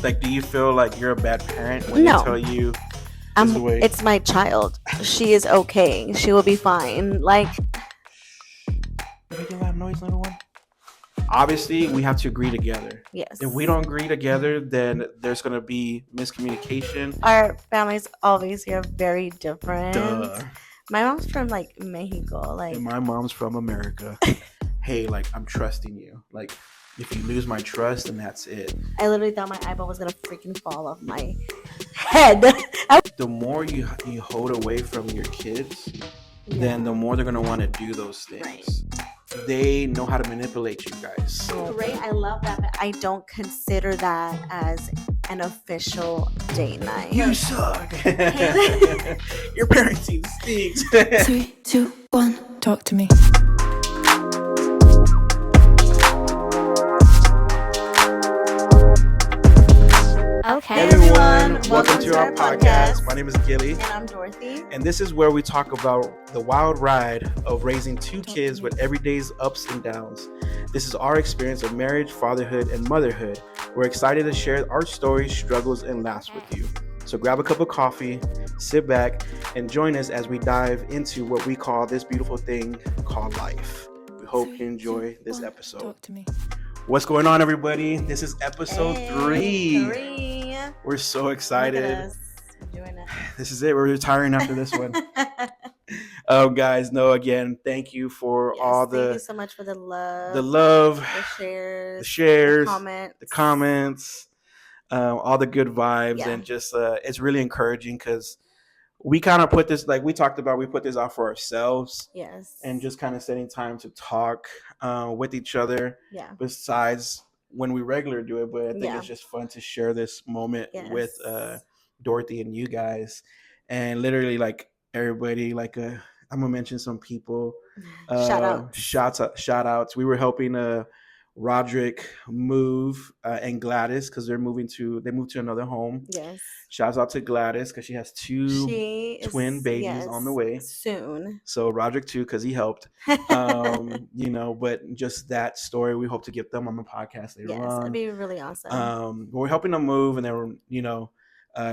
Like, do you feel like you're a bad parent when they No. tell you this is the way? It's my child. She is okay. She will be fine. Like, Make a loud noise, little one. Obviously, we have to agree together. yes. If we don't agree together, then there's gonna be miscommunication. Our families obviously are very different. Duh. My mom's from like Mexico. Like, And my mom's from America. Hey, like, I'm trusting you. Like, if you lose my trust, then that's it. I literally thought my eyeball was gonna freaking fall off my head. The more you hold away from your kids, then the more they're gonna want to do those things. Right. They know how to manipulate you guys. Great, I love that, but I don't consider that as an official date night. You suck. Your parenting stinks. 3, 2, 1, talk to me. Okay, Hey everyone, welcome to our podcast. My name is Gilly. And I'm Dorothy. And this is where we talk about the wild ride of raising two kids with everyday's ups and downs. This is our experience of marriage, fatherhood, and motherhood. We're excited to share our stories, struggles, and laughs with you. So grab a cup of coffee, sit back, and join us as we dive into what we call this beautiful thing called life. We hope you enjoy this episode. Talk to me. What's going on, everybody? This is episode 3. 3. We're so Look excited. at us doing it. This is it. We're retiring after this one. Guys, no, again, thank you for all thank you so much for the love, the shares, the the comments, all the good vibes, Yeah. and just it's really encouraging because we kind of put this, like we talked about, we put this out for ourselves Yes. and just kind of setting time to talk with each other. Yeah. Besides when we regularly do it, but I think Yeah. it's just fun to share this moment with Dorothy and you guys, and literally like everybody. Like I'm gonna mention some people. Shout outs. We were helping Roderick move and Gladys because they moved to another home. Yes. Shouts out to Gladys because she has two twin babies on the way soon. So Roderick too, because he helped. But just that story, we hope to get them on the podcast later on. That'd be really awesome. We're helping them move, and then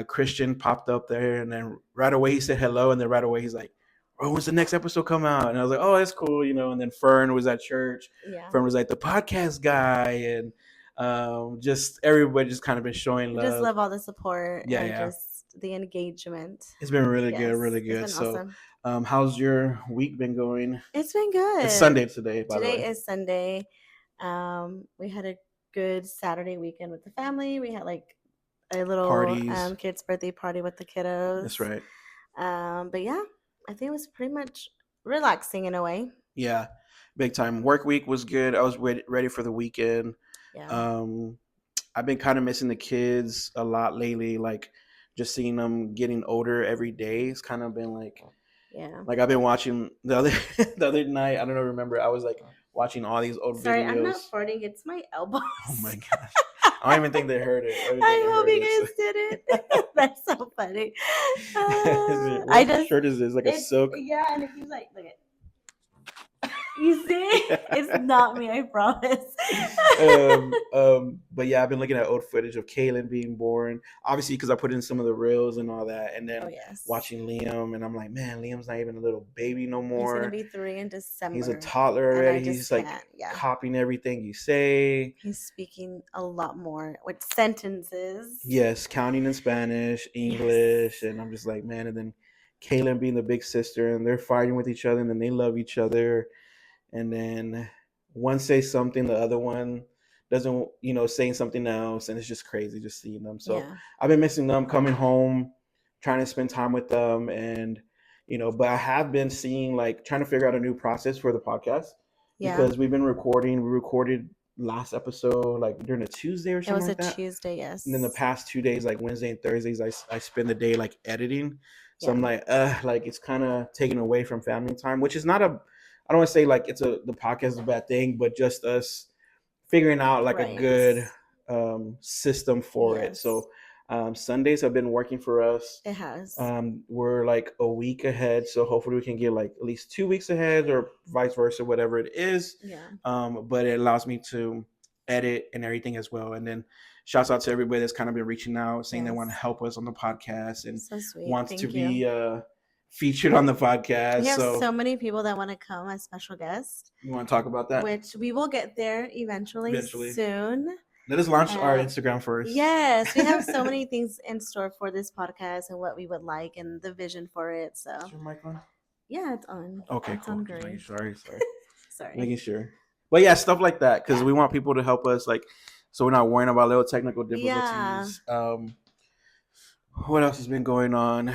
Christian popped up there, and then right away he said hello, and then right away he's like, "Oh, when's the next episode come out?" And I was like, "Oh, that's cool," And then Fern was at church. Yeah. Fern was like the podcast guy, and just everybody just kind of been showing love. Just love all the support. Yeah, and yeah. Just the engagement. It's been really good, really good. It's been awesome. How's your week been going? It's been good. It's Sunday today, by the way. Today is Sunday. We had a good Saturday weekend with the family. We had like a little kids' birthday party with the kiddos. That's right. But yeah, I think it was pretty much relaxing in a way. Yeah, big time. Work week was good. I was ready for the weekend. Yeah. I've been kind of missing the kids a lot lately. Like just seeing them getting older every day. It's kind of been like, yeah. Like I've been watching the other night. I don't know. Remember, I was like watching all these old videos. Sorry, I'm not farting. It's my elbows. Oh my gosh. I don't even think they heard it. I hope you guys didn't. That's so funny. What shirt is this? Like a silk? Yeah, and if you like, look at. You see, it's not me. I promise. But yeah, I've been looking at old footage of Kaylin being born. Obviously, because I put in some of the reels and all that, and then watching Liam, and I'm like, man, Liam's not even a little baby no more. He's gonna be 3 in December. He's a toddler already. He's like copying everything you say. He's speaking a lot more with sentences. Yes, counting in Spanish, English, and I'm just like, man. And then Kaylin being the big sister, and they're fighting with each other, and then they love each other. And then one says something, the other one doesn't, saying something else. And it's just crazy just seeing them. So I've been missing them, coming home, trying to spend time with them. And, but I have been trying to figure out a new process for the podcast. Yeah. Because we've been recording. We recorded last episode, like during a Tuesday or something like that. It was a Tuesday, yes. And then the past 2 days, like Wednesday and Thursdays, I spend the day like editing. So I'm like, it's kind of taken away from family time, which is not I don't want to say like the podcast is a bad thing, but just us figuring out like a good system for it. So Sundays have been working for us. It has. We're like a week ahead, so hopefully we can get like at least 2 weeks ahead or vice versa, whatever it is. Yeah. But it allows me to edit and everything as well. And then shouts out to everybody that's kind of been reaching out, saying they want to Yes. help us on the podcast and So sweet. wants Thank to you. be featured on the podcast. We have so many people that want to come as special guests. You want to talk about that? Which we will get there eventually. Soon. Let us launch our Instagram first. Yes, we have so many things in store for this podcast and what we would like and the vision for it. So, is your mic on? Yeah, it's on. Okay, it's cool. On great. Sorry. Sorry. Making sure. But yeah, stuff like that, because we want people to help us, like, so we're not worrying about little technical difficulties. Yeah. What else has been going on?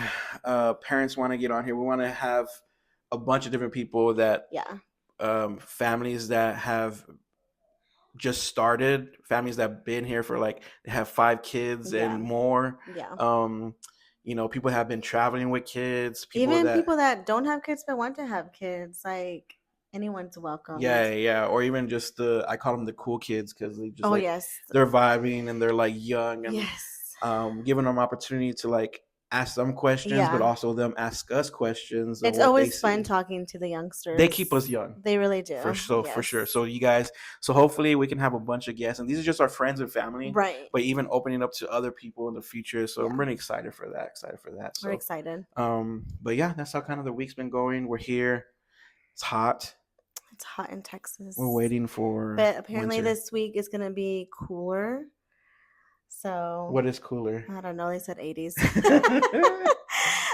Parents want to get on here. We want to have a bunch of different people that, families that have just started, families that have been here for like, they have 5 kids and more. People have been traveling with kids. People that don't have kids but want to have kids, like anyone's welcome. Yeah. Or even just I call them the cool kids, because they just they're vibing and they're like young and giving them opportunity to like ask them questions, but also them ask us questions. It's always fun talking to the youngsters. They keep us young. They really do. For sure. So you guys, hopefully we can have a bunch of guests, and these are just our friends and family, right? But even opening up to other people in the future. So I'm really excited for that. So, we're excited. But yeah, that's how kind of the week's been going. We're here. It's hot. It's hot in Texas. We're waiting for. But apparently this week is gonna be cooler. So what is cooler? I don't know. They said 80s.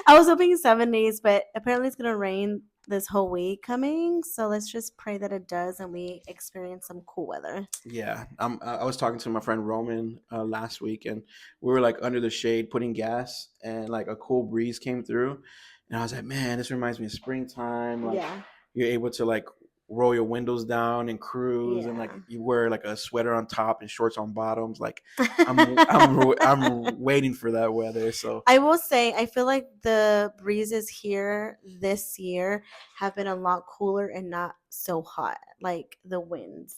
I was hoping 70s, but apparently it's gonna rain this whole week coming. So let's just pray that it does and we experience some cool weather. Yeah, I was talking to my friend Roman last week, and we were like under the shade putting gas, and like a cool breeze came through, and I was like, man, this reminds me of springtime. Like, you're able to like roll your windows down and cruise, and like you wear like a sweater on top and shorts on bottoms. Like I'm waiting for that weather. So I will say, I feel like the breezes here this year have been a lot cooler and not so hot. Like the winds,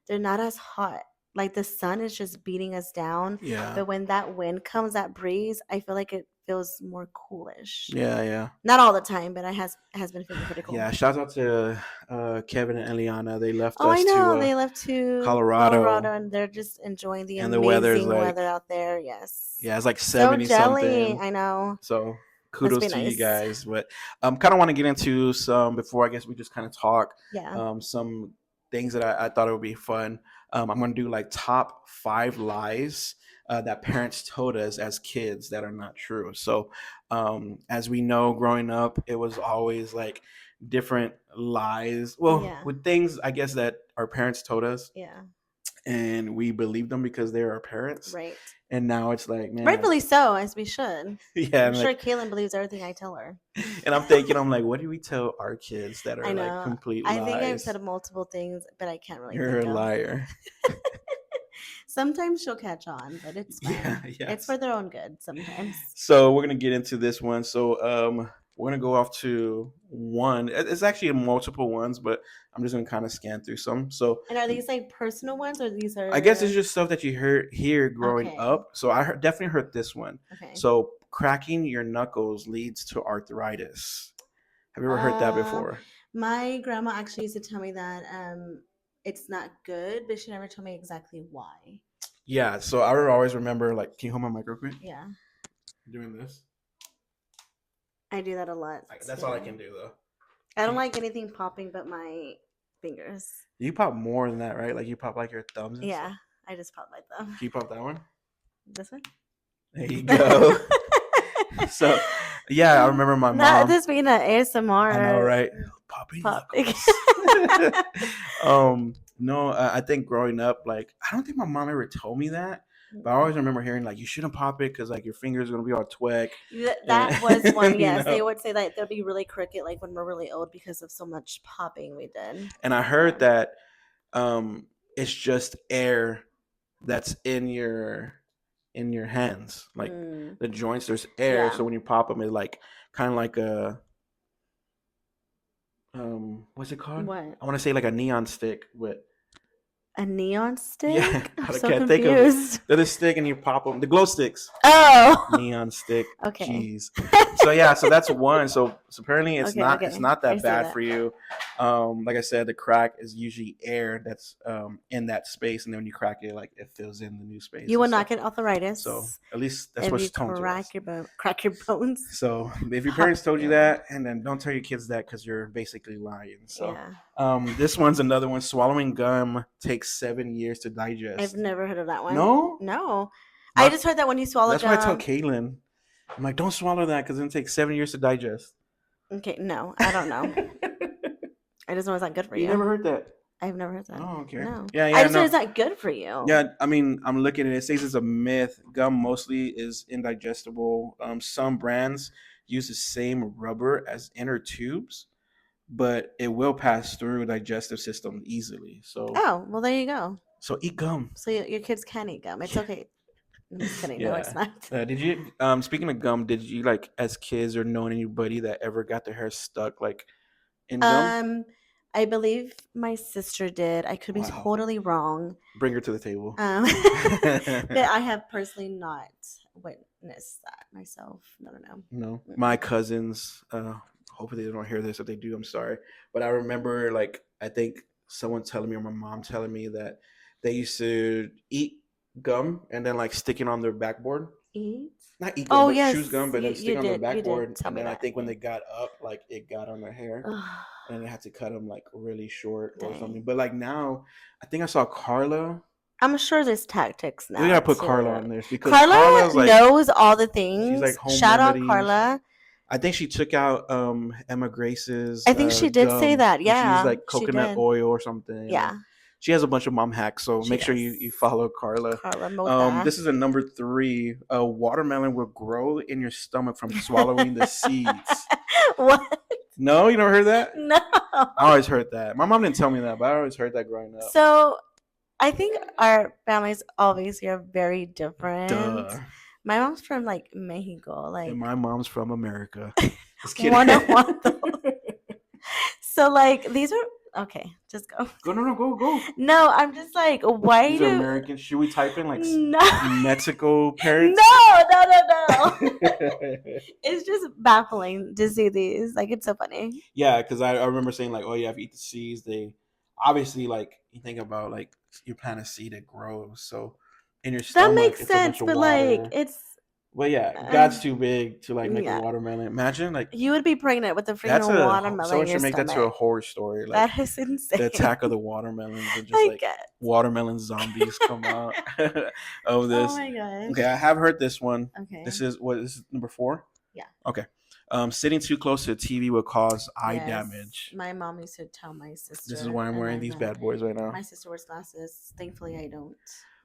they're not as hot. Like the sun is just beating us down. Yeah. But when that wind comes, that breeze, I feel like it feels more coolish. Yeah. Not all the time, but it has been feeling pretty cool. Yeah. Shout out to Kevin and Eliana. They left us. I know. They left to Colorado, and they're just enjoying the and amazing weather out there. Yes. Yeah, it's like 70 something. I know. So kudos to you guys. But kind of want to get into some, before I guess we just kind of talk. Yeah. Some things that I thought it would be fun. I'm going to do like top 5 lies that parents told us as kids that are not true. So as we know, growing up, it was always like different lies. Well, with things, I guess, that our parents told us. Yeah. And we believed them because they're our parents. Right. And now it's like, man. Rightfully so, as we should. Yeah. I'm sure Kaylin believes everything I tell her. And I'm thinking, I'm like, what do we tell our kids that are like complete lies? I think I've said multiple things, but I can't really You're a liar. Sometimes she'll catch on, but it's fine. Yeah. It's for their own good sometimes. So we're going to get into this one. So we're going to go off to one. It's actually multiple ones, but I'm just going to kind of scan through some. So, and are these like personal ones, or these are? I guess it's just stuff that you hear growing up. So I definitely heard this one. Okay. So cracking your knuckles leads to arthritis. Have you ever heard that before? My grandma actually used to tell me that it's not good, but she never told me exactly why. Yeah. So I always remember, like, can you hold my mic real quick? Yeah. Doing this. I do that a lot. That's all I can do, though. I don't like anything popping but my fingers. You pop more than that, right? Like you pop like your thumbs and stuff? I just pop my thumb. Can you pop that one? This one? There you go. So, yeah, I remember my mom. Not this being an ASMR. I know, right? Popping. No, I think growing up, like, I don't think my mom ever told me that. But I always remember hearing, like, you shouldn't pop it because, like, your fingers are going to be all twig. That was one, yes. They would say that they'll be really crooked, like, when we're really old because of so much popping we did. And I heard that it's just air that's in your hands. Like, the joints, there's air. Yeah. So when you pop them, it's, like, kind of like a, what's it called? What? I want to say, like, a neon stick, but A neon stick? Yeah, I'm I so can't think of it. confused. They're the stick and you pop them. The glow sticks. Oh. Neon stick. Okay. Jeez. So yeah, so that's one. So apparently Okay. it's Okay. not I that see bad that. for you. Like I said, the crack is usually air that's in that space, and then when you crack it, like it fills in the new space You and will not stuff. get So arthritis at least that's if what you she's told to us. crack your bones. So if your parents told you Hospital. that, and then don't tell your kids that because you're basically lying. So Yeah. this one's another one. Swallowing gum takes 7 years to I've digest. never heard of that one. No, No. I my, just heard that when you swallow that's why I tell gum. Caitlin. I'm like, don't swallow that because it takes 7 years to digest. Okay, no, I don't know. I just know it's not good for You you. never heard that? I've never heard that. Oh, okay. No. Yeah, I yeah, just know no. it's not good for you. Yeah, I mean, I'm looking at it. It says it's a myth. Gum mostly is indigestible. Some brands use the same rubber as inner tubes, but it will pass through digestive system easily. Oh, well, there you go. So eat gum. So your kids can eat gum. It's okay. I'm just kidding. No, it's Yeah. not. Did you speaking of gum, did you like as kids or know anybody that ever got their hair stuck like in gum? I believe my sister did. I could be Wow. totally wrong. Bring her to the table. But I have personally not witnessed that myself. No. No, my cousins. Hopefully they don't hear this. If they do, I'm sorry. But I remember, like, I think someone telling me or my mom telling me that they used to eat gum and then like stick it on their backboard. Eat? Not eat gum, Oh but yes, choose gum, but then stick it on their you did backboard. tell And me then I that. think when they got up, like it got on their hair, and they had to cut them like really short or something. Dang. But like now, I think I saw Carla. I'm sure there's tactics now. We gotta put Carla to- on this because Carla Carla's like knows all the she's like things. home Shout out remedies. Carla. I think she took out Emma Grace's I think she did say gum, that. and she used Yeah, like she coconut did. oil or something. Yeah, And she has a bunch of mom hacks, so she make sure you does. follow Carla. Carla Mota. This is a number 3. A watermelon will grow in your stomach from swallowing the seeds. What? No, you never heard that? No. I always heard that. My mom didn't tell me that, but I always heard that growing up. So I think our families obviously are very different. Duh. My mom's from like Mexico, like And my mom's from America. Just kidding. 101. So like these are okay. Just go. Go. No, I'm just like, why These do are American. Should we type in like no Mexico parents? no. It's just baffling to see these. Like it's so funny. Yeah, because I remember saying like, oh yeah, if you eat the seeds, they obviously like you think about like you plant a seed, it grows. So in your stomach, That makes it's a bunch sense, of but water. like it's But yeah, God's too big to like make yeah. a watermelon. Imagine like You would be pregnant with a that's freaking a watermelon someone in your should make that to a stomach. horror story. Like That is insane. the attack of the watermelons and just I like get. watermelon zombies come out of this. Oh my gosh. Okay, I have heard this one. Okay. This is number 4? Yeah. Okay. Sitting too close to the TV will cause eye Yes. damage. My mom used to tell my sister. This is why I'm and wearing I these know. bad boys right now. My sister wears glasses. Thankfully, I don't.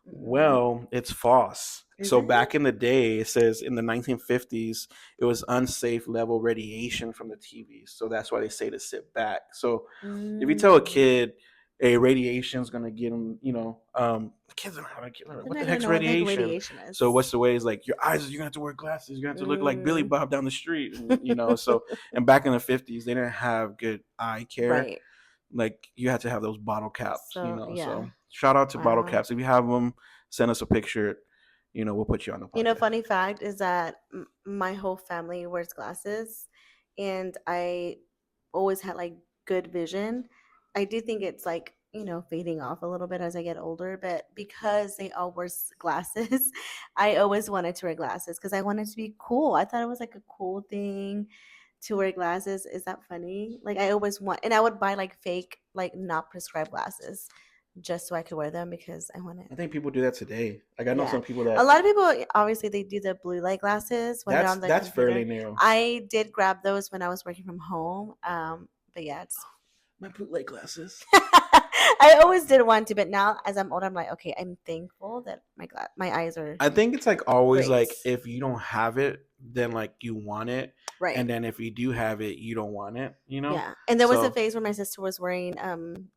Well, it's false. Is So it? back in the day, it says in the 1950s, it was unsafe level radiation from the TVs. So that's why they say to sit back. So if you tell a kid, hey, radiation's gonna get them, kids are like, what the heck's radiation? Is. So what's the way is like your eyes, you're gonna have to wear glasses, you're gonna have to look like Billy Bob down the street. And, so and back in the 50s, they didn't have good eye care. Right. Like you had to have those bottle caps, So, yeah. So shout out to bottle Wow. caps. If you have them, send us a picture. We'll put you on the podcast. Funny fact is that my whole family wears glasses, and I always had like good vision. I do think it's like fading off a little bit as I get older, but because they all wear glasses, I always wanted to wear glasses because I wanted to be cool. I thought it was like a cool thing to wear glasses. Is that funny? Like I always and I would buy like fake, like not prescribed glasses just so I could wear them because I want it. I think people do that today. Like I know some people that a lot of people obviously they do the blue light glasses when they're on the that's computer. fairly new. I did grab those when I was working from home. But yeah, it's my blue light glasses. I always did want to, but now as I'm older, I'm like, okay, I'm thankful that my eyes are. I think it's like always great. like if you don't have it, then like you want it, right? And then if you do have it, you don't want it. Yeah. And there was a phase where my sister was wearing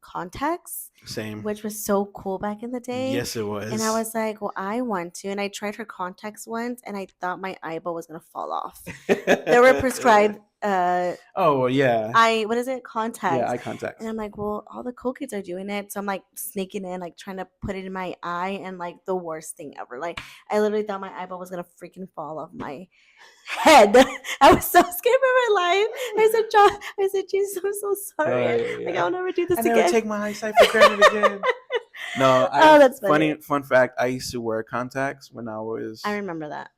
contacts. Same. Which was so cool back in the day. Yes, it was. And I was like, well, I want to. And I tried her contacts once, and I thought my eyeball was gonna fall off. They were prescribed Oh yeah. what is it? Contacts. Eye contacts. And I'm like, well, all the cool kids are doing it. So I'm like sneaking in, like trying to put it in my eye, and like the worst thing ever. Like I literally thought my eyeball was gonna freaking fall off my head. I was so scared for my life. I said, Jesus, I'm so sorry. Like I'll never do this never again. take my eyesight for granted again. No, That's funny. Fun fact, I used to wear contacts when I was I remember that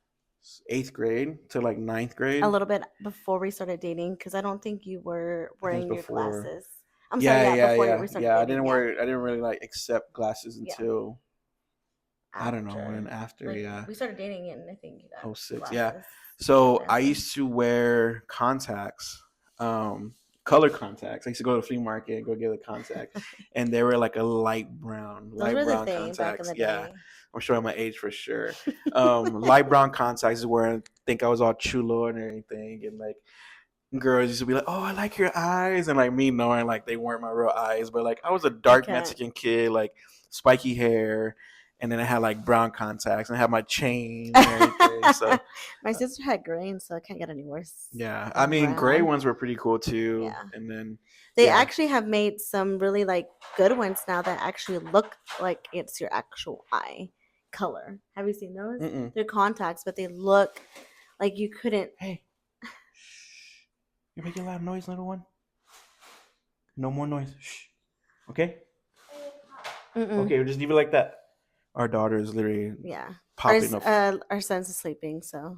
8th grade to like 9th grade. a little bit before we started dating, because I don't think you were wearing your before. glasses. I'm sorry, before we started dating. I didn't wear. I didn't really like accept glasses until I don't know when after. Like, we started dating and I think you got 06. glasses. Yeah. So I used to wear contacts, color contacts. I used to go to the flea market and go get a contact, and they were like a light brown thing contacts. back in the Yeah, day. I'm showing my age for sure. Light brown contacts is where I think I was all chulo and everything, and like girls used to be like, "Oh, I like your eyes," and like me knowing like they weren't my real eyes, but like I was a dark Mexican kid, like spiky hair. And then I had like brown contacts and I had my chain and everything. So my sister had gray, so it can't get any worse. Yeah. I mean, gray ones were pretty cool too. Yeah. And then they actually have made some really like good ones now that actually look like it's your actual eye color. Have you seen those? Mm-mm. They're contacts, but they look like you couldn't. Hey, shh. You're making a lot of noise, little one. No more noise. Shh. Okay? Okay, we'll just leave it like that. Our daughter is literally popping up. Our son's sleeping, so.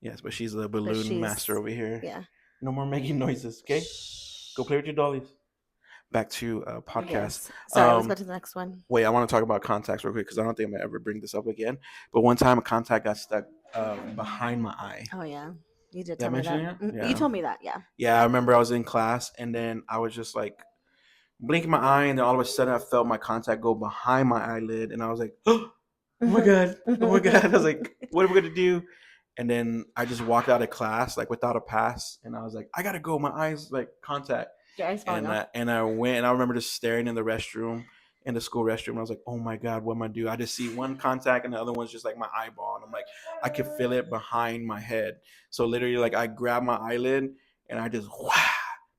Yes, but she's the balloon master over here. Yeah. No more making noises, okay? Go play with your dollies. Back to podcast. Yes. Sorry, let's go to the next one. Wait, I want to talk about contacts real quick because I don't think I'm going to ever bring this up again. But one time a contact got stuck behind my eye. Oh, yeah. You did tell me that. Yeah. You told me that, yeah. Yeah, I remember I was in class and then I was just like blinking my eye, and then all of a sudden I felt my contact go behind my eyelid, and I was like, "Oh my god, oh my god!" I was like, "What are we gonna do?" And then I just walked out of class like without a pass, and I was like, "I gotta go. My eyes like contact." Your eyes falling off. And I went, and I remember just staring in the restroom, in the school restroom. And I was like, "Oh my god, what am I do?" I just see one contact, and the other one's just like my eyeball, and I'm like, I could feel it behind my head. So literally, like I grabbed my eyelid, and I just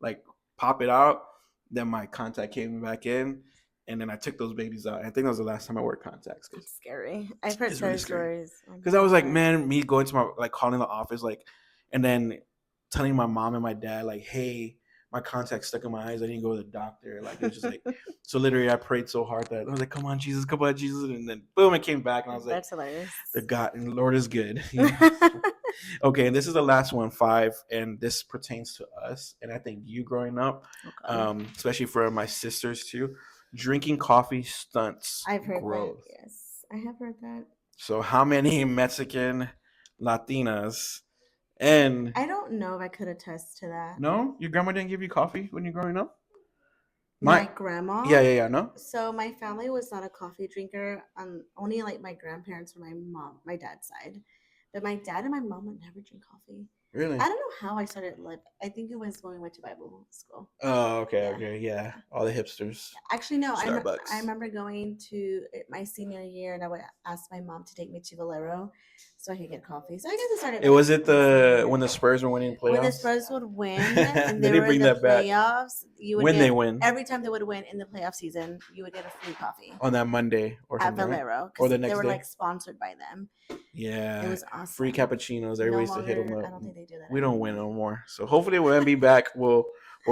like pop it out. Then my contact came back in, and then I took those babies out. I think that was the last time I wore contacts. It's scary. I've heard really stories. Because I was like, man, me going to my, like calling the office, like, and then telling my mom and my dad, like, hey, my contact's stuck in my eyes. I didn't go to the doctor. Like, it's just like, so literally I prayed so hard that I was like, come on, Jesus. And then boom, it came back. And I was like, that's hilarious. The God and Lord is good. Okay, and this is the last one, 5, and this pertains to us. And I think you growing up, especially for my sisters too, drinking coffee stunts I've heard growth. That. Yes, I have heard that. So how many Mexican Latinas and I don't know if I could attest to that. No? Your grandma didn't give you coffee when you were growing up? My grandma? Yeah, no? So my family was not a coffee drinker. Only like my grandparents or my dad's side. But my dad and my mom would never drink coffee. Really? I don't know how I started. I think it was when we went to Bible school. Oh, okay, yeah. All the hipsters. Actually, no. Starbucks. I remember going to my senior year, and I would ask my mom to take me to Valero so I could get coffee. So I guess it started. Was it when the Spurs were winning playoffs? When the Spurs would win, and they were in the playoffs, you would they win. Every time they would win in the playoff season, you would get a free coffee on that Monday or something. At Valero, or the next they were day. like sponsored by them. Yeah, it was awesome. Free cappuccinos. Everybody used to hit them up. I don't think they do that. We don't win no more. So hopefully when we be back, we'll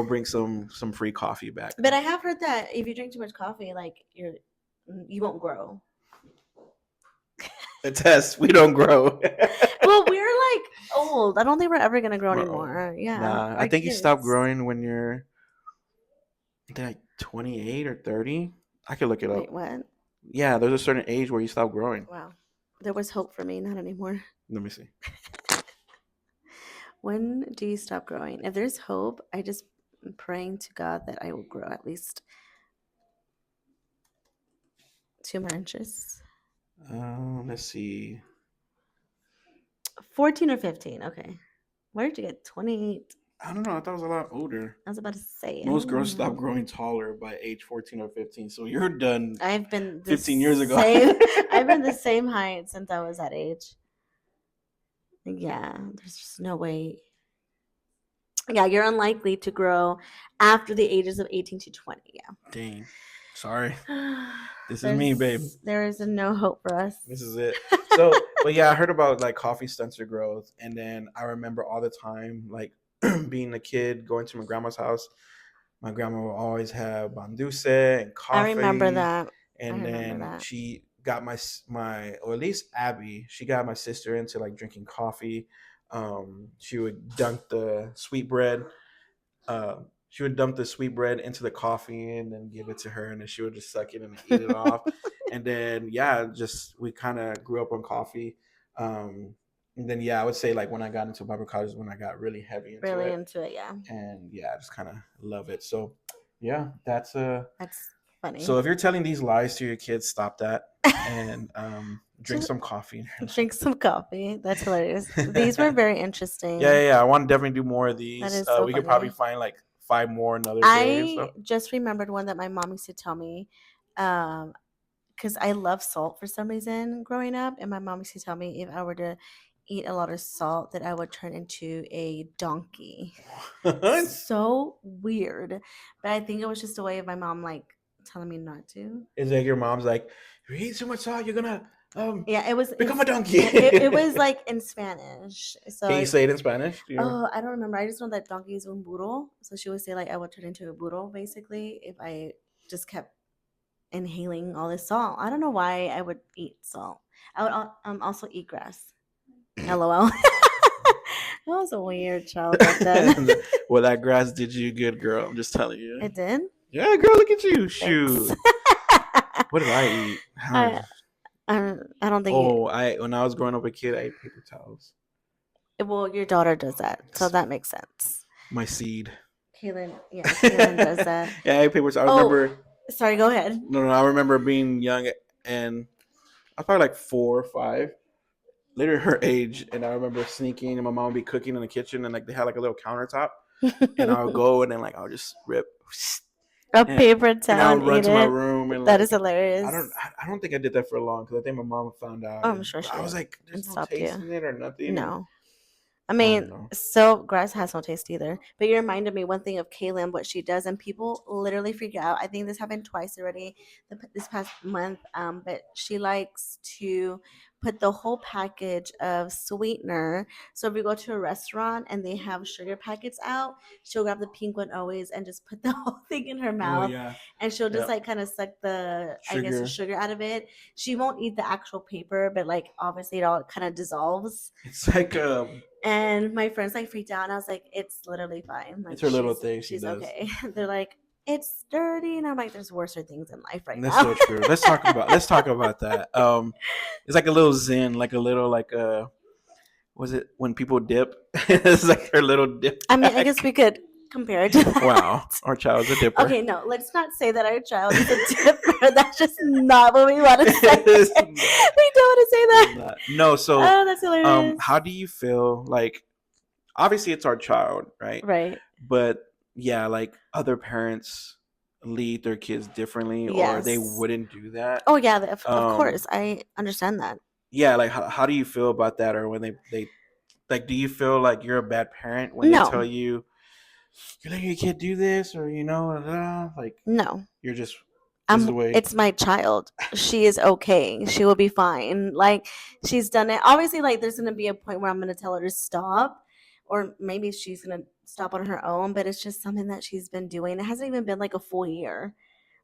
bring some free coffee back. But I have heard that if you drink too much coffee, like you won't grow. A test. We don't grow. Well, we're like old. I don't think we're ever gonna grow anymore. Yeah. Nah, I think you stop growing when you're like 28 or 30. I could look it up. Wait, what? Yeah, there's a certain age where you stop growing. Wow. There was hope for me, not anymore. Let me see. When do you stop growing? If there's hope, I just am praying to God that I will grow at least 2 more inches. Let's see. 14 or 15. Okay. Where did you get 28? I don't know. I thought it was a lot older. I was about to say. Most girls stop growing taller by age 14 or 15. So you're done. I've been 15 years ago. I've been the same height since I was that age. Yeah, there's just no way. Yeah, you're unlikely to grow after the ages of 18 to 20. Dang. Sorry. Yeah. This is me, babe. There is no hope for us. This is it. So, but yeah, I heard about like coffee stunts their growth, and then I remember all the time like being a kid going to my grandma's house. My grandma would always have banduce and I remember coffee, that. I and remember then that. she got my or at least Abby, she got my sister into like drinking coffee. She would dunk the sweetbread uh, she would dump the sweetbread into the coffee and then give it to her, and then she would just suck it and eat it off. And then yeah, just we kind of grew up on coffee. And then yeah, I would say like when I got into Bible college is when I got really heavy into Really it, into it, yeah. and yeah, I just kind of love it. So yeah, That's funny. so if you're telling these lies to your kids, stop that and drink Just some coffee. drink some coffee. That's hilarious. These were very interesting. Yeah. I want to definitely do more of That these. is so We could probably funny. find like 5 more another day or so. I just remembered one that my mom used to tell me, because I love salt for some reason growing up, and my mom used to tell me if I were to eat a lot of salt, that I would turn into a donkey. What? So weird, but I think it was just a way of my mom like telling me not to. It's like your mom's like, if you eat too much salt, you're gonna Yeah, it was become a donkey. it was like in Spanish. So Can you say it in Spanish? Do you know? oh, I don't remember. I just know that donkey is un burro. So she would say like I would turn into a burro basically if I just kept inhaling all this salt. I don't know why I would eat salt. I would also eat grass. LOL. I was a weird child back then. Well, that grass did you good, girl. I'm just telling you. It did. Yeah, girl, look at you. Thanks. Shoot. What did I eat? I don't think. When I was growing up a kid, I ate paper towels. Well, your daughter does that, so that makes sense. My seed. Kaylin, yeah, Kaylin does that. Yeah, I ate paper towels. I remember. Sorry, go ahead. No, I remember being young, and I was probably like 4 or 5. Literally her age, and I remember sneaking, and my mom would be cooking in the kitchen, and like they had like a little countertop, and I would go and then like I would just rip a paper towel and I would run eat to my it. room, and That like, is hilarious. I don't think I did that for long because I think my mom found out. Oh, I'm sure she I was did. like, there's And no stopped taste you. in it or nothing. No. I don't mean, know. so grass has no taste either. But you reminded me one thing of Kaylin, what she does, and people literally freak out. I think this happened twice already this past month. But she likes to put the whole package of sweetener. So if we go to a restaurant and they have sugar packets out, she'll grab the pink one always and just put the whole thing in her mouth. yeah. And she'll just Yep. like kind of suck the I guess the Sugar. sugar out of it. She won't eat the actual paper, but like obviously it all kind of dissolves. It's like And my friends like freaked out, and I was like, "It's literally fine. Like, it's her little thing she she's does. okay." They're like, "It's dirty," and I'm like, "There's worse things in life right That's now." so true. Let's talk about that. It's like a little zen, like a little like was it when people dip? It's like her little dip. I mean, I guess we could compare it to that. Wow, our child's a dipper. Okay, no, let's not say that our child is a dipper. That's just not what we want to say. We don't want to say that. No, so Oh, that's hilarious. how do you feel like? Obviously, it's our child, right? Right. But yeah, like other parents lead their kids differently, or they Yes. wouldn't do that. Oh yeah, of course, I understand that. Yeah, like how do you feel about that, or when they like, do you feel like you're a bad parent when No. they tell you you're letting your kid do this, or like No. you're just this is the way. It's my child. She is okay. She will be fine. Like she's done it. Obviously, like there's gonna be a point where I'm gonna tell her to stop, or maybe she's gonna stop on her own. But it's just something that she's been doing. It hasn't even been like a full year.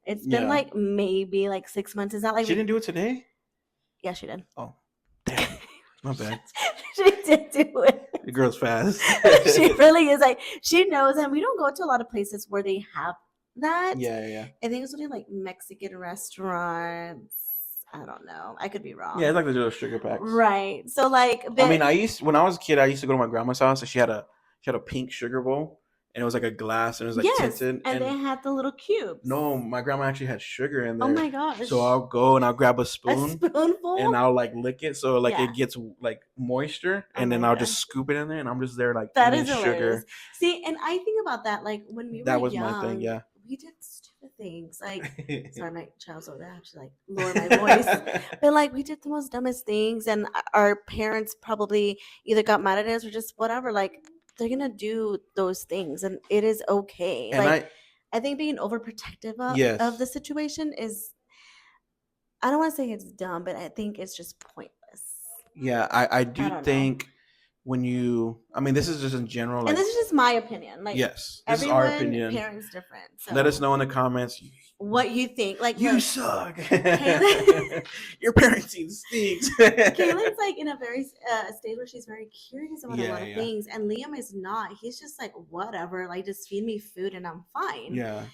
It's been Yeah. like maybe like 6 months. Is that like She didn't do it today? Yeah, she did. Oh, damn. My bad. She did do it. The girl's fast. She really is. Like she knows, and we don't go to a lot of places where they have that. Yeah. I think it's only like Mexican restaurants. I don't know. I could be wrong. Yeah, it's like the little sugar packs. Right. So like, I mean, when I was a kid, I used to go to my grandma's house, and she had a pink sugar bowl, and it was like a glass, and it was like tinted. And they had the little cubes. No, my grandma actually had sugar in there. Oh my gosh. So I'll go and I'll grab a A spoon spoonful. and I'll like lick it so like Yeah. it gets like moisture, Oh and then my I'll God. just scoop it in there, and I'm just there like That eating is hilarious. sugar. See, and I think about that like when we That were was young, my thing, yeah. we did stupid things. Like, sorry, my child's over there. I have to like lower my voice. But like we did the most dumbest things, and our parents probably either got mad at us or just whatever. Like they're gonna do those things, and it is okay. And Like, I think being overprotective of the situation is, I don't want to say it's dumb, but I think it's just pointless. Yeah, I do don't know. think when you, I mean, this is just in general, And like, this is just my opinion. Like, yes, this is our everyone opinion. parents different. So let us know in the comments what you think. Like, you look, suck. Kaylin, Your parenting stinks. Kaylin's like in a very stage where she's very curious about a lot of things, and Liam is not. He's just like, whatever, like, just feed me food and I'm fine. Yeah.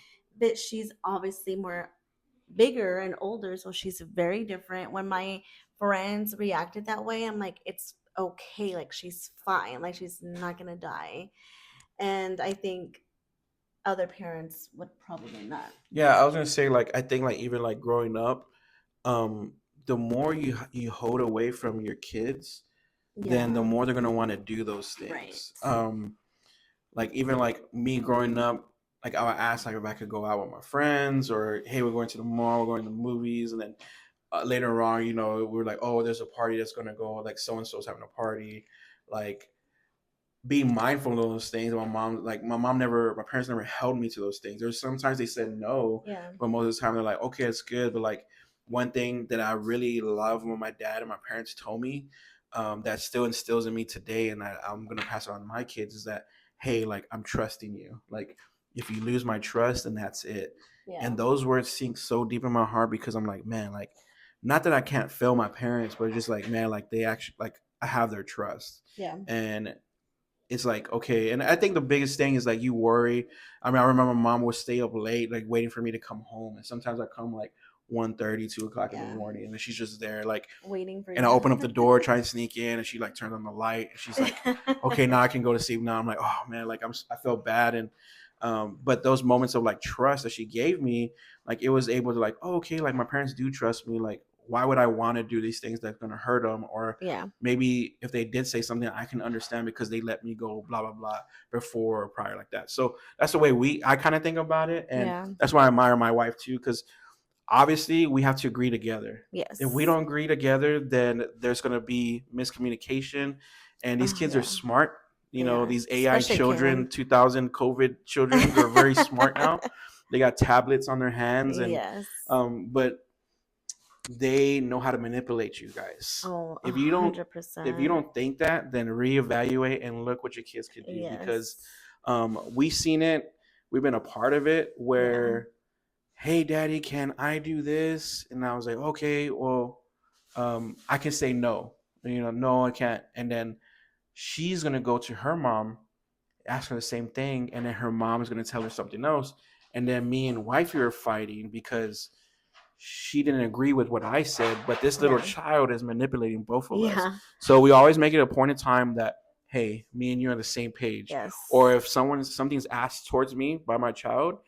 But she's obviously more bigger and older, so she's very different. When my friends reacted that way, I'm like, it's okay, like, she's fine, like, she's not gonna die. And I think other parents would probably not. Yeah, I was gonna say, like, I think, like, even like growing up, the more you hold away from your kids, then the more they're gonna want to do those things. Right. Like, even like me growing up, like, I would ask, like, if I could go out with my friends, or hey, we're going to the mall, we're going to the movies, and then later on, we're like, oh, there's a party that's gonna go, like, so and so's having a party, like, being mindful of those things. My parents never held me to those things. There's sometimes they said no, but most of the time they're like, okay, it's good. But like, one thing that I really love when my dad and my parents told me, that still instills in me today, and I'm gonna pass it on to my kids, is that, hey, like, I'm trusting you. Like, if you lose my trust, then that's it. And those words sink so deep in my heart, because I'm like, man, like, not that I can't fail my parents, but just like, man, like, they actually, like, I have their trust. And it's like, okay. And I think the biggest thing is, like, you worry. I mean, I remember mom would stay up late, like, waiting for me to come home. And sometimes I come like 1:30, 2 o'clock in the morning, and then she's just there, like, waiting for you. And I open up the door, try and sneak in, and she like turns on the light, and she's like, okay, now I can go to sleep now. I'm like, oh man, like, I felt bad. And but those moments of like trust that she gave me, like, it was able to, like, oh, okay, like, my parents do trust me. Like, why would I want to do these things that's going to hurt them? Or maybe if they did say something, I can understand because they let me go, blah, blah, blah, before or prior, like that. So that's the way I kind of think about it. And that's why I admire my wife too, because obviously we have to agree together. Yes. If we don't agree together, then there's going to be miscommunication. And these kids are smart. These AI Especially children, Kaylin. 2000 COVID children, they're very smart now. They got tablets on their hands. And but they know how to manipulate you guys. Oh, if you don't 100%. if you don't think that, then reevaluate and look what your kids can do. Because we've seen it, we've been a part of it, where hey, daddy, can I do this? And I was like, okay, well, I can say no. No, I can't. And then she's gonna go to her mom, ask her the same thing, and then her mom is gonna tell her something else. And then me and wifey are fighting because she didn't agree with what I said, but this little child is manipulating both of us. So we always make it a point in time that, hey, me and you are on the same page. Or if something's asked towards me by my child,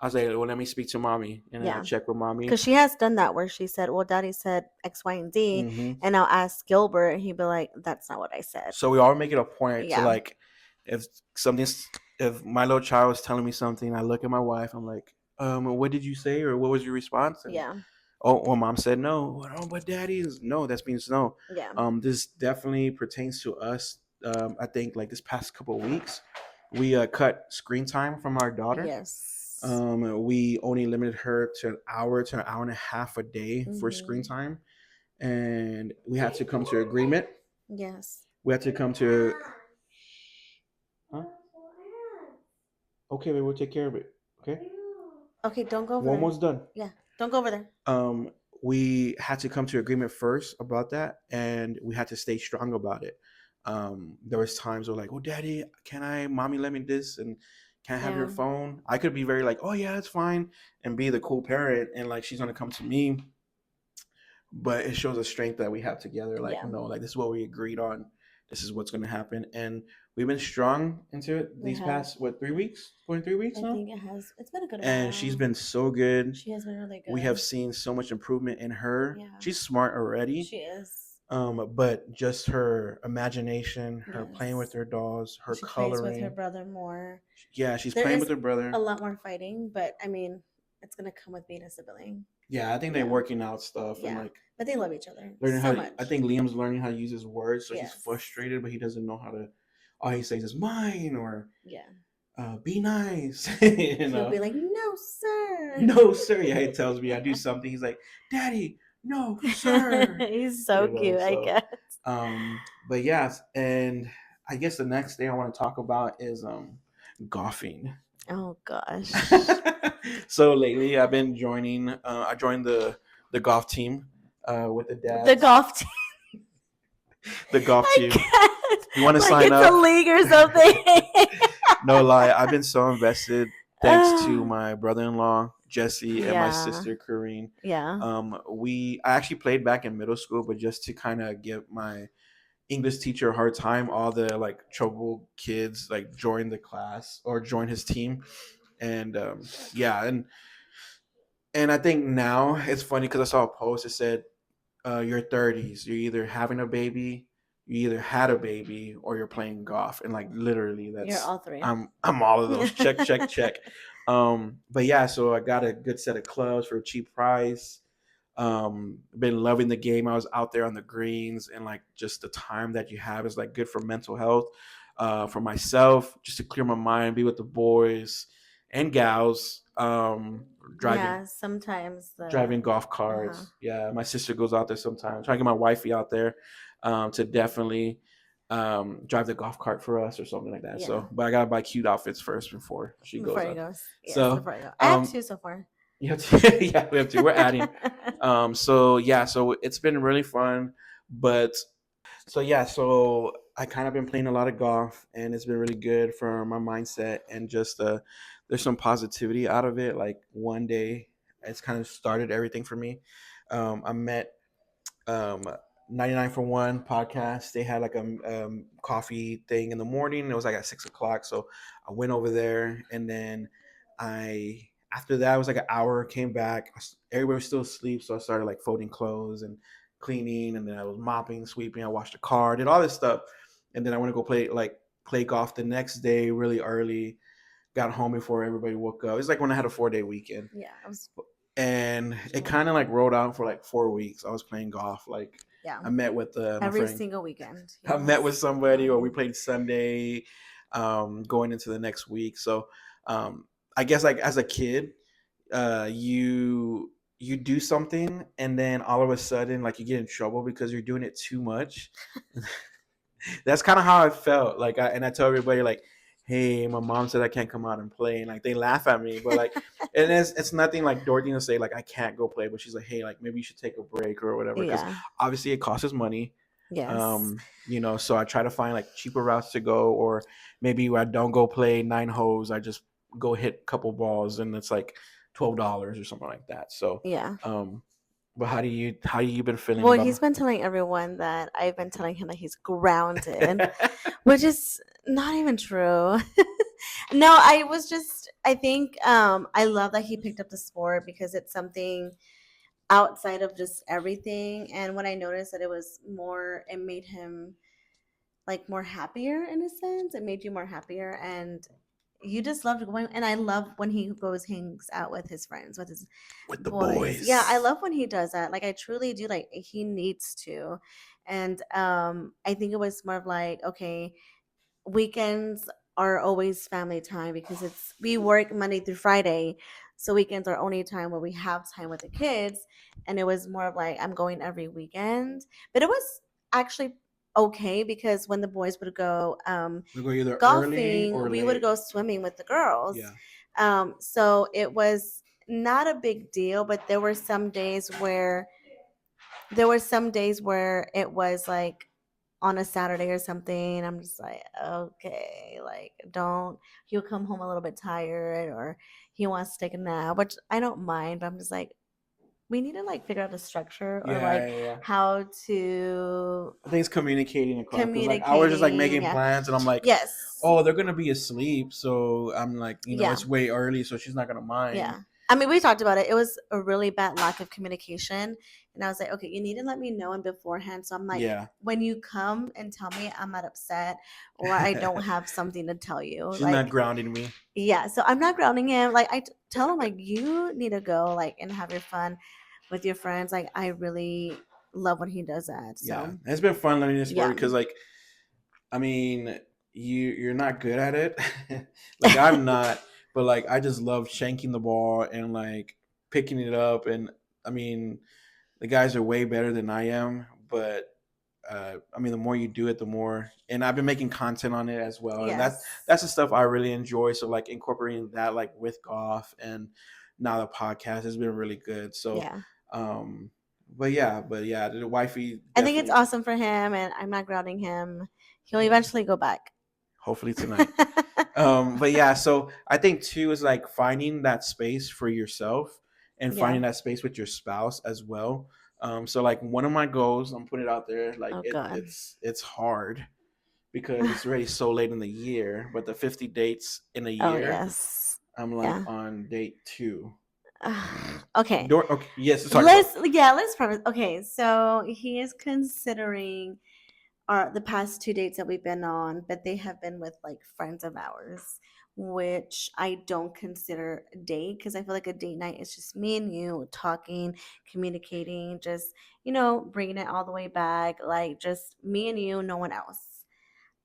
I was like, well, let me speak to mommy, and then I'll check with mommy. Because she has done that, where she said, well, daddy said X, Y, and Z, and I'll ask Gilbert, and he'd be like, that's not what I said. So we all make it a point to, like, if my little child is telling me something, I look at my wife, I'm like, what did you say, or what was your response? And, oh, well, mom said no. Oh, but daddy is no. That means no. This definitely pertains to us. I think, like, this past couple of weeks, we cut screen time from our daughter. We only limited her to an hour and a half a day for screen time, and we had to come to agreement. We had to come to. Huh? Okay, baby, we'll take care of it. Okay, don't go over We're almost done. Don't go over there. We had to come to agreement first about that, and we had to stay strong about it. There was times where, like, oh, daddy, mommy let me this, and can I have your phone? I could be very like, oh yeah, it's fine, and be the cool parent, and like, she's gonna come to me. But it shows the strength that we have together. Like, no, like, this is what we agreed on. This is what's gonna happen, and we've been strong into it these past 3 weeks? Going 3 weeks now? I think it has. It's been a good while. And she's been so good. She has been really good. We have seen so much improvement in her. She's smart already. She is. But just her imagination, her playing with her dolls, her coloring. She plays with her brother more. Yeah, she's playing with her brother. A lot more fighting, but I mean, it's gonna come with being a sibling. Yeah, I think they're working out stuff. Yeah, and, like, but they love each other learning so much. I think Liam's learning how to use his words, so he's frustrated, but he doesn't know how to all he says is mine or Yeah. Be nice. He'll be like, no, sir. No, sir. Yeah, he tells me I do something. He's like, Daddy, no, sir. He's so cute, I guess. But yeah, and I guess the next thing I want to talk about is golfing. Oh gosh. So lately I've been joining. I joined the golf team with the The dads. golf team. The golf I team. can't. You want to Like sign it's up? a league or something. No lie, I've been so invested thanks to my brother-in-law Jesse and my Yeah. sister Kareen. Yeah. I actually played back in middle school, but just to kind of give my English teacher a hard time, all the like trouble kids like join the class or join his team, and yeah, and I think now it's funny because I saw a post that said your 30s, you're either having a baby, you either had a baby, or you're playing golf, and like literally, You're that's all three. I'm all of those. Check, check, check. But yeah, so I got a good set of clubs for a cheap price. Been loving the game. I was out there on the greens, and like just the time that you have is like good for mental health, for myself, just to clear my mind, be with the boys and gals. Driving Yeah, sometimes driving golf carts. Yeah, my sister goes out there sometimes. Trying to get my wifey out there to definitely drive the golf cart for us or something like that. Yeah. So, but I gotta buy cute outfits first before she goes Before he out. goes. Yes, So, before you go. I have two so far. You have to, yeah, we have to. We're adding. So yeah, so it's been really fun, but so yeah, so I kind of been playing a lot of golf, and it's been really good for my mindset and just there's some positivity out of it. Like one day, it's kind of started everything for me. I met um 99 for one podcast. They had like a coffee thing in the morning. It was like at 6 o'clock, so I went over there, and then I after that it was like an hour. Came back, everybody was still asleep, so I started like folding clothes and cleaning, and then I was mopping, sweeping. I washed the car, did all this stuff, and then I went to go play golf the next day really early. Got home before everybody woke up. It's like when I had a 4 day weekend. Yeah, I was. And it kind of like rolled out for like 4 weeks. I was playing golf. Like, yeah, I met with my every friend. single weekend. I met with somebody, or we played Sunday, going into the next week. So, I guess like as a kid, you do something, and then all of a sudden, like you get in trouble because you're doing it too much. That's kind of how I felt. Like, I tell everybody like, "Hey, my mom said I can't come out and play," and like they laugh at me, but like, and it's nothing like Dorothy to say like I can't go play, but she's like, "Hey, like maybe you should take a break or whatever," because obviously it costs us money. Yes. So I try to find like cheaper routes to go, or maybe I don't go play 9 holes. I just go hit a couple balls, and it's like $12 or something like that. So yeah. But how you been feeling? Well, he's been telling everyone that I've been telling him that he's grounded, which is not even true. No, I think I love that he picked up the sport because it's something outside of just everything. And when I noticed that it made him like more happier in a sense. It made you more happier, and you just loved going. And I love when he goes hangs out with his friends, with the boys. Yeah, I love when he does that. Like I truly do. Like he needs to, and I think it was more of like, okay, weekends are always family time because we work Monday through Friday, so weekends are only time where we have time with the kids. And it was more of like I'm going every weekend, but it was actually okay because when the boys would go we go either golfing, early or we late. would go swimming with the girls. Yeah. So it was not a big deal, but there were some days where it was like on a Saturday or something. I'm just like, okay, like he'll come home a little bit tired or he wants to take a nap, which I don't mind, but I'm just like, we need to like figure out a structure or how to. I think it's communicating across. Like I was just like making plans, and I'm like, yes, oh, they're gonna be asleep, so I'm like, it's way early, so she's not gonna mind. Yeah. I mean, we talked about it. It was a really bad lack of communication. And I was like, okay, you need to let me know in beforehand. So I'm like, when you come and tell me I'm not upset or I don't have something to tell you. She's not grounding me. Yeah. So I'm not grounding him. Like I tell him like, you need to go like and have your fun with your friends. Like I really love when he does that. So yeah, it's been fun learning this sport because like, I mean, you're not good at it. Like I'm not, but like I just love shanking the ball and like picking it up. And I mean, the guys are way better than I am, but I mean, the more you do it, the more. And I've been making content on it as well, and Yes. that's the stuff I really enjoy. So like incorporating that like with golf and now the podcast has been really good. So, Yeah. but yeah, the wifey. I think it's Definitely, awesome for him, and I'm not grounding him. He'll eventually go back. hopefully tonight. But yeah, so I think too is like finding that space for yourself and Yeah. finding that space with your spouse as well. So like one of my goals, I'm putting it out there, like Oh, God. it's hard because it's already so late in the year. But the 50 dates in a year, Oh, yes. I'm like Yeah. on date 2. Okay. Okay, yes, let's talk about it. Let's preface. Okay, so he is considering the past 2 dates that we've been on, but they have been with like friends of ours, which I don't consider a date because I feel like a date night is just me and you talking, communicating, just bringing it all the way back, like just me and you, no one else.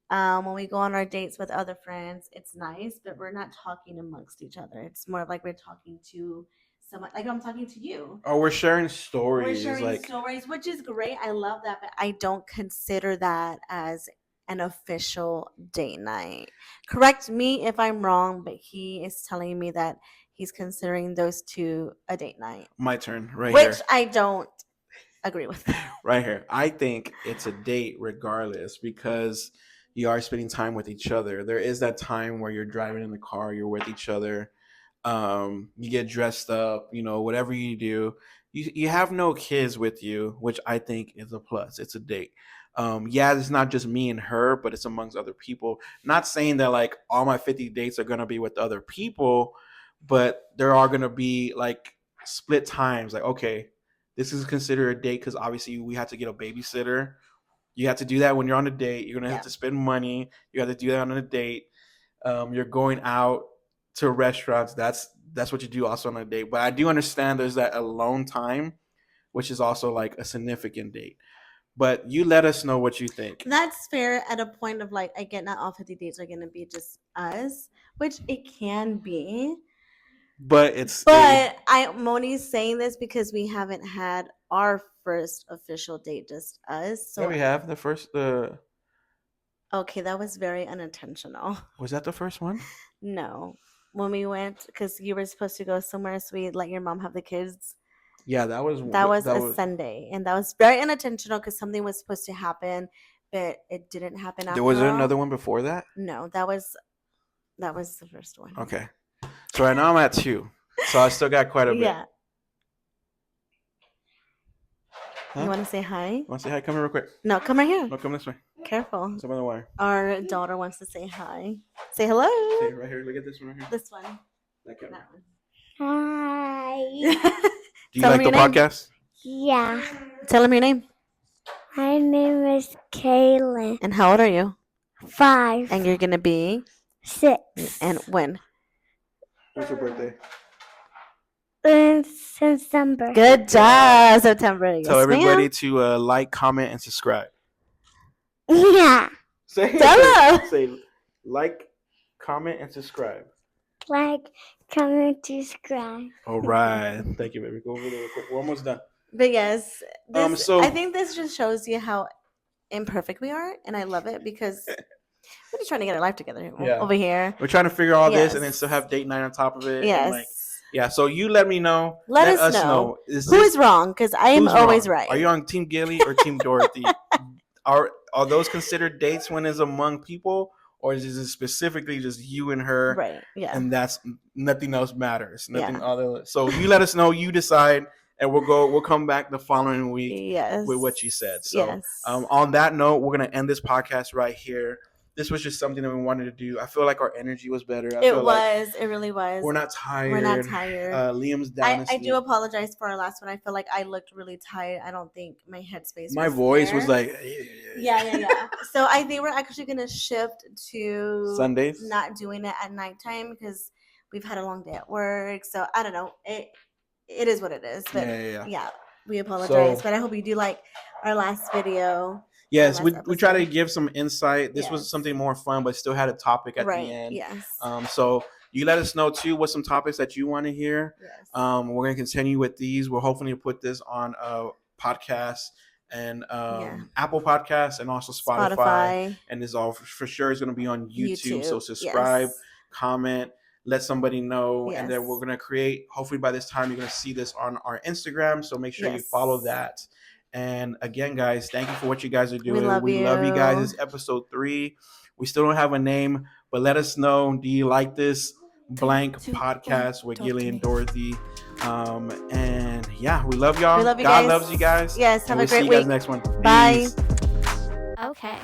When we go on our dates with other friends, it's nice, but we're not talking amongst each other. It's more of like we're talking to someone, like I'm talking to you. Oh, we're sharing stories. We're sharing like stories, which is great. I love that, but I don't consider that as an official date night. Correct me if I'm wrong, but he is telling me that he's considering those two a date night, my turn right which here. I don't agree with. Right here. I think it's a date regardless because you are spending time with each other. There is that time where you're driving in the car, you're with each other. You get dressed up, whatever you do. You have no kids with you, which I think is a plus. It's a date. Yeah, it's not just me and her, but it's amongst other people. Not saying that like all my 50 dates are gonna be with other people, but there are gonna be like split times. Like, okay, this is considered a date because obviously we have to get a babysitter. You have to do that when you're on a date. You're gonna have to spend money. You have to do that on a date. You're going out to restaurants. That's what you do also on a date. But I do understand there's that alone time, which is also like a significant date. But you let us know what you think. That's fair at a point of like, I get not all 50 dates are going to be just us, which it can be. But I'm only saying this because we haven't had our first official date, just us. So yeah, we have the first. Okay, that was very unintentional. Was that the first one? No. When we went, because you were supposed to go somewhere, so we let your mom have the kids. Yeah, that was a Sunday, and that was very unintentional because something was supposed to happen, but it didn't happen after Was there all. another one before that? No, that was the first one. Okay. So right now I'm at 2. So I still got quite a bit. Yeah. Huh? You want to say hi? Want to say hi? Come here real quick. No, come right here. No, come this way. Careful. It's over the wire. Our daughter wants to say hi. Say hello. Say right here. Look at this one right here. This one. That camera. That one. Hi. Do you like the podcast? Yeah. Tell him your name. My name is Kaylin. And how old are you? 5. And you're gonna be 6. And when? What's your birthday? In September. Good job, September. Tell Yes, everybody ma'am. to like, comment, and subscribe. Yeah. Say Tell them. Say like, comment, and subscribe. Like, comment, subscribe. All right. Thank you, baby. Go over there real quick. We're almost done. But yes, this, So- I think this just shows you how imperfect we are, and I love it because we're just trying to get our life together Yeah. over here. We're trying to figure all this and then Yes. still have date night on top of it. Yes. And like, yeah. So you let me know. Let us know. Is Who this- is wrong? Because I am who's always wrong? right. Are you on Team Gilly or Team Dorothy? Are those considered dates when it's among people, or is it specifically just you and her? Right. Yeah. And that's nothing else matters. Nothing Yeah. other. So you let us know. You decide, and we'll come back the following week Yes. with what you said. So Yes. on that note, we're gonna end this podcast right here. This was just something that we wanted to do. I feel like our energy was better. I feel like It really was. we're not tired. We're not tired. Liam's down. I do apologize for our last one. I feel like I looked really tired. I don't think my headspace. My was voice there. was like, Yeah. So I think we're actually gonna shift to Sundays? not doing it at nighttime because we've had a long day at work. So I don't know. It is what it is. But Yeah. yeah, we apologize. So- but I hope you do like our last video. Yes, last we try to episode. give some insight. This was Yes. something more fun, but still had a topic at the Right. end. Yes. So you let us know too what some topics that you want to hear. Yes. We're gonna continue with these. We're hoping to put this on a podcast and Yeah. Apple Podcasts and also Spotify. And this all for sure is gonna be on YouTube. So subscribe, Yes. comment, let somebody know, and then Yes. we're gonna create. Hopefully by this time you're gonna see this on our Instagram. So make sure you Yes. follow that. And again, guys, thank you for what you guys are doing. We love you guys. you. This is episode 3. We still don't have a name, but let us know. Do you like this blank 2, 1, podcast with talk Gilly to and me. Dorothy? And yeah, we love y'all. We love you God guys. loves you guys. Yes, And have a we'll great see you guys week. next one. Bye. Peace. Okay.